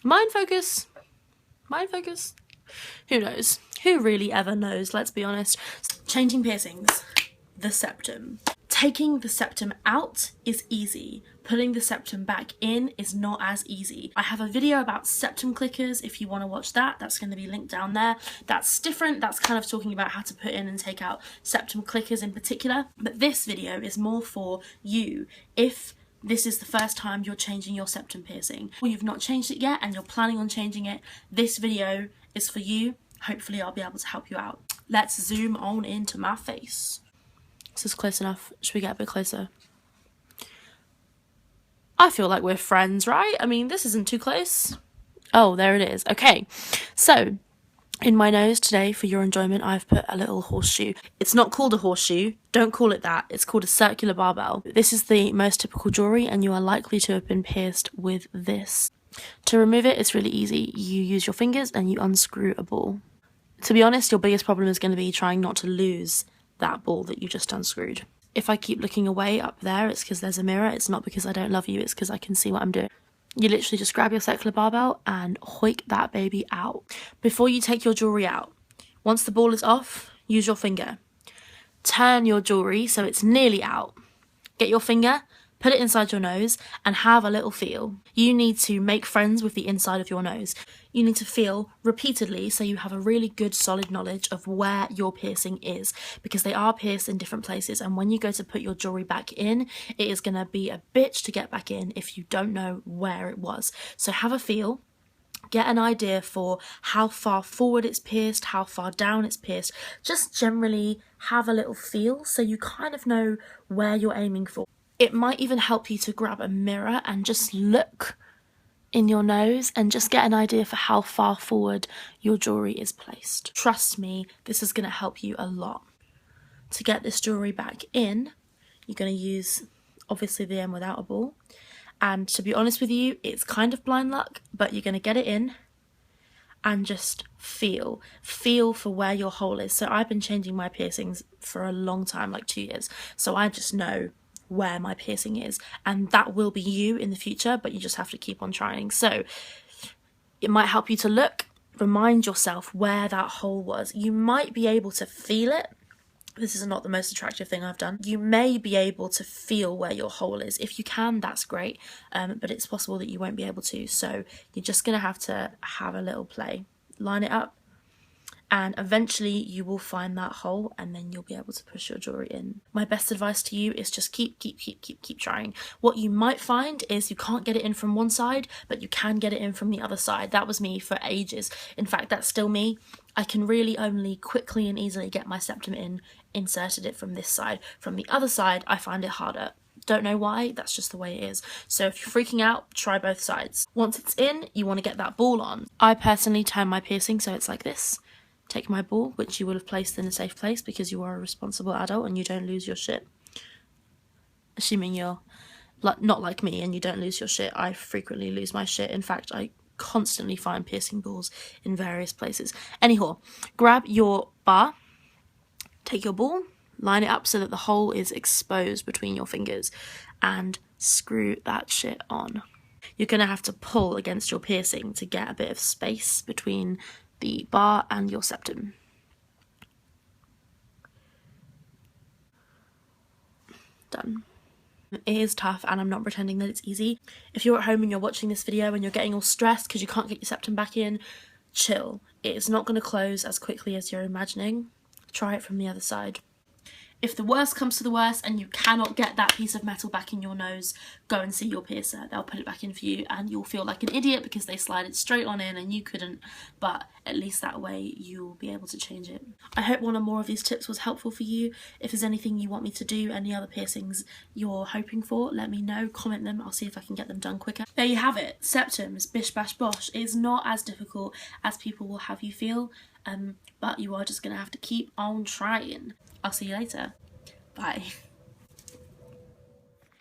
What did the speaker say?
Mind focus. Mind focus. Who knows? Who really ever knows, let's be honest. Changing piercings. The septum. Taking the septum out is easy. Putting the septum back in is not as easy. I have a video about septum clickers if you want to watch that. That's going to be linked down there. That's different. That's kind of talking about how to put in and take out septum clickers in particular. But this video is more for you if this is the first time you're changing your septum piercing, or you've not changed it yet and you're planning on changing it. This video is for you. Hopefully I'll be able to help you out. Let's zoom on into my face. This is close enough. Should we get a bit closer? I feel like we're friends, right? I mean, this isn't too close. Oh, there it is. Okay, so in my nose today, for your enjoyment, I've put a little horseshoe. It's not called a horseshoe. Don't call it that. It's called a circular barbell. This is the most typical jewellery, and you are likely to have been pierced with this. To remove it, it's really easy. You use your fingers and you unscrew a ball. To be honest, your biggest problem is going to be trying not to lose that ball that you just unscrewed. If I keep looking away up there, it's because there's a mirror. It's not because I don't love you, it's because I can see what I'm doing. You literally just grab your circular barbell and hoik that baby out. Before you take your jewellery out, once the ball is off, use your finger. Turn your jewellery so it's nearly out. Get your finger, put it inside your nose and have a little feel. You need to make friends with the inside of your nose. You need to feel repeatedly so you have a really good solid knowledge of where your piercing is, because they are pierced in different places, and when you go to put your jewellery back in, it is going to be a bitch to get back in if you don't know where it was. So have a feel. Get an idea for how far forward it's pierced, how far down it's pierced. Just generally have a little feel so you kind of know where you're aiming for. It might even help you to grab a mirror and just look in your nose and just get an idea for how far forward your jewellery is placed. Trust me, this is going to help you a lot. To get this jewellery back in, you're going to use obviously the end without a ball. And to be honest with you, it's kind of blind luck, but you're going to get it in and just feel for where your hole is. So I've been changing my piercings for a long time, like 2 years. So I just know where my piercing is, and that will be you in the future, but you just have to keep on trying. So it might help you to look, remind yourself where that hole was. You might be able to feel it. This is not the most attractive thing I've done. You may be able to feel where your hole is. If you can, that's great, but it's possible that you won't be able to, so you're just going to have a little play. Line it up, and eventually you will find that hole, and then you'll be able to push your jewellery in. My best advice to you is just keep trying. What you might find is you can't get it in from one side, but you can get it in from the other side. That was me for ages. In fact, that's still me. I can really only quickly and easily get my septum inserted it from this side. From the other side, I find it harder. Don't know why, that's just the way it is. So if you're freaking out, try both sides. Once it's in, you want to get that ball on. I personally turn my piercing so it's like this. Take my ball, which you will have placed in a safe place because you are a responsible adult and you don't lose your shit. Assuming you're not like me and you don't lose your shit. I frequently lose my shit. In fact, I constantly find piercing balls in various places. Anyhow, grab your bar, take your ball, line it up so that the hole is exposed between your fingers, and screw that shit on. You're going to have to pull against your piercing to get a bit of space between the bar and your septum. Done. It is tough, and I'm not pretending that it's easy. If you're at home and you're watching this video and you're getting all stressed because you can't get your septum back in, chill. It's not going to close as quickly as you're imagining. Try it from the other side. If the worst comes to the worst and you cannot get that piece of metal back in your nose, go and see your piercer. They'll put it back in for you and you'll feel like an idiot because they slide it straight on in and you couldn't, but at least that way you'll be able to change it. I hope one or more of these tips was helpful for you. If there's anything you want me to do, any other piercings you're hoping for, let me know, comment them, I'll see if I can get them done quicker. There you have it, septums, bish bash bosh. It's not as difficult as people will have you feel, but you are just going to have to keep on trying. I'll see you later. Bye.